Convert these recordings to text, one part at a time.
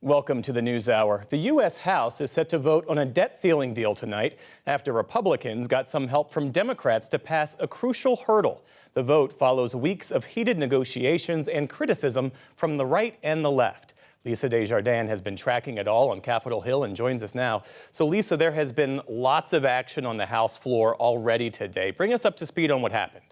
Welcome to the NewsHour. The U.S. House is set to vote on a debt ceiling deal tonight after Republicans got some help from Democrats to pass a crucial hurdle. The vote follows weeks of heated negotiations and criticism from the right and the left. Lisa Desjardins has been tracking it all on Capitol Hill and joins us now. So Lisa, there has been lots of action on the House floor already today. Bring us up to speed on what happened.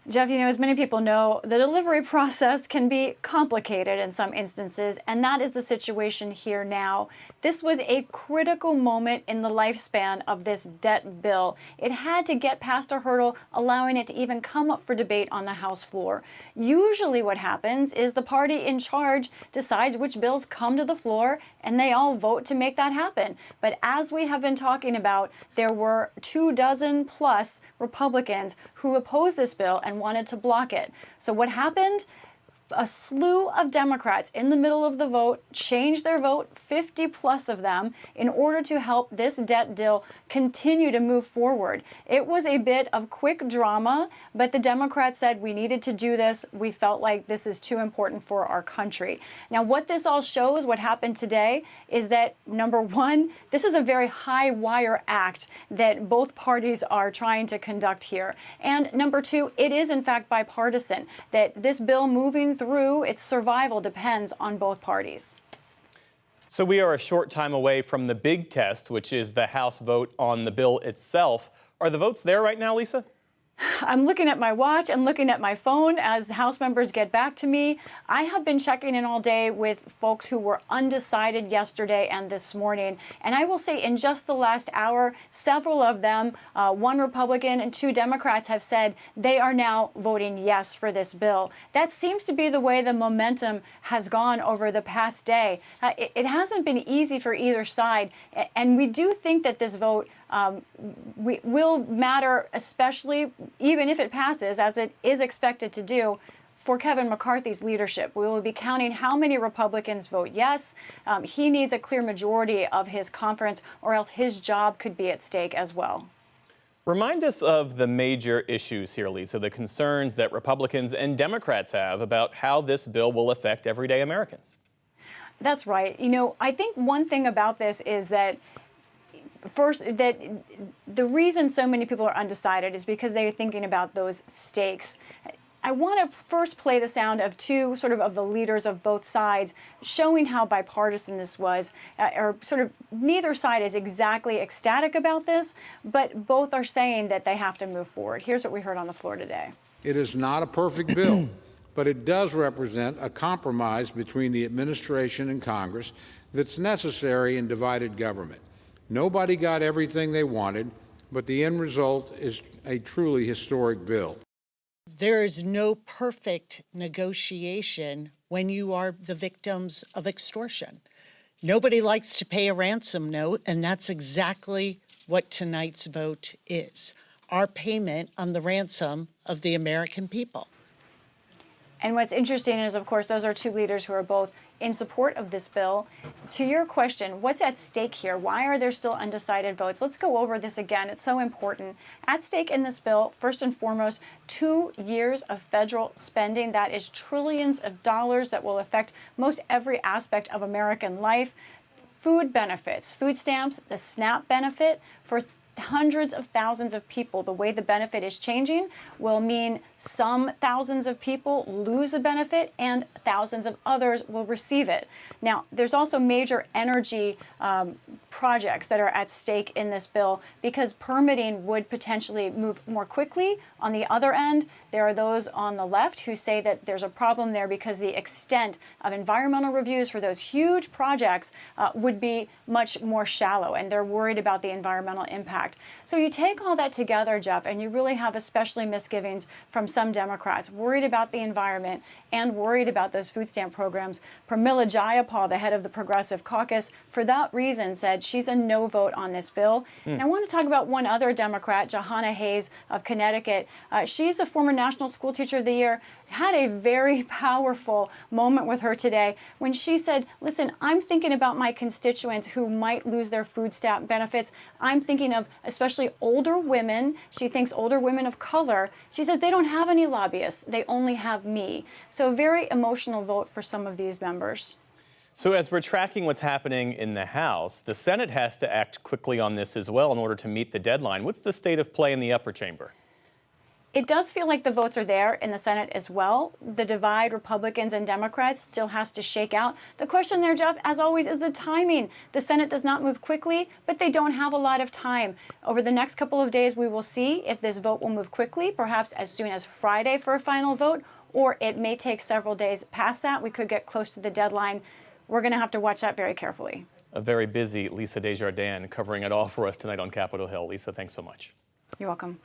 Jeff, as many people know, the delivery process can be complicated in some instances, and that is the situation here now. This was a critical moment in the lifespan of this debt bill. It had to get past a hurdle, allowing it to even come up for debate on the House floor. Usually what happens is the party in charge decides which bills come to the floor, and they all vote to make that happen. But as we have been talking about, there were 24 plus Republicans who opposed this bill and wanted to block it. So what happened? A slew of Democrats in the middle of the vote changed their vote, 50 plus of them, in order to help this debt deal continue to move forward. It was a bit of quick drama, but the Democrats said we needed to do this. We felt like this is too important for our country. Now, what this all shows, what happened today, is that number one, this is a very high wire act that both parties are trying to conduct here. And number two, it is in fact bipartisan, that this bill moving through its survival depends on both parties. So we are a short time away from the big test, which is the House vote on the bill itself. Are the votes there right now, Lisa? I'm looking at my watch and looking at my phone as House members get back to me. I have been checking in all day with folks who were undecided yesterday and this morning. And I will say in just the last hour, several of them, one Republican and two Democrats, have said they are now voting yes for this bill. That seems to be the way the momentum has gone over the past day. It hasn't been easy for either side. And we do think that this vote will matter, especially even if it passes, as it is expected to do, for Kevin McCarthy's leadership. We will be counting how many Republicans vote yes. He needs a clear majority of his conference, or else his job could be at stake as well. Remind us of the major issues here, Lisa, the concerns that Republicans and Democrats have about how this bill will affect everyday Americans. That's right. I think one thing about this is that first, that the reason so many people are undecided is because they're thinking about those stakes. I want to first play the sound of two of the leaders of both sides showing how bipartisan this was, or neither side is exactly ecstatic about this, but both are saying that they have to move forward. Here's what we heard on the floor today. It is not a perfect bill, but it does represent a compromise between the administration and Congress that's necessary in divided government. Nobody got everything they wanted, but the end result is a truly historic bill. There is no perfect negotiation when you are the victims of extortion. Nobody likes to pay a ransom note, and that's exactly what tonight's vote is. Our payment on the ransom of the American people. And what's interesting is, of course, those are two leaders who are both in support of this bill. To your question, what's at stake here? Why are there still undecided votes? Let's go over this again. It's so important. At stake in this bill, first and foremost, 2 years of federal spending. That is trillions of dollars that will affect most every aspect of American life. Food benefits, food stamps, the SNAP benefit for hundreds of thousands of people. The way the benefit is changing will mean some thousands of people lose the benefit and thousands of others will receive it. Now, there's also major energy projects that are at stake in this bill because permitting would potentially move more quickly. On the other end, there are those on the left who say that there's a problem there because the extent of environmental reviews for those huge projects would be much more shallow, and they're worried about the environmental impact. So you take all that together, Jeff, and you really have especially misgivings from some Democrats worried about the environment and worried about those food stamp programs. Pramila Jayapal, the head of the Progressive Caucus, for that reason said she's a no vote on this bill. And I want to talk about one other Democrat, Jahana Hayes of Connecticut. She's a former National School Teacher of the Year. Had a very powerful moment with her today when she said, listen, I'm thinking about my constituents who might lose their food stamp benefits. I'm thinking of especially older women. She thinks older women of color. She said they don't have any lobbyists. They only have me. So very emotional vote for some of these members. So as we're tracking what's happening in the House, the Senate has to act quickly on this as well in order to meet the deadline. What's the state of play in the upper chamber? It does feel like the votes are there in the Senate as well. The divide, Republicans and Democrats, still has to shake out. The question there, Jeff, as always, is the timing. The Senate does not move quickly, but they don't have a lot of time. Over the next couple of days, we will see if this vote will move quickly, perhaps as soon as Friday for a final vote, or it may take several days past that. We could get close to the deadline. We're going to have to watch that very carefully. A very busy Lisa Desjardins covering it all for us tonight on Capitol Hill. Lisa, thanks so much. You're welcome.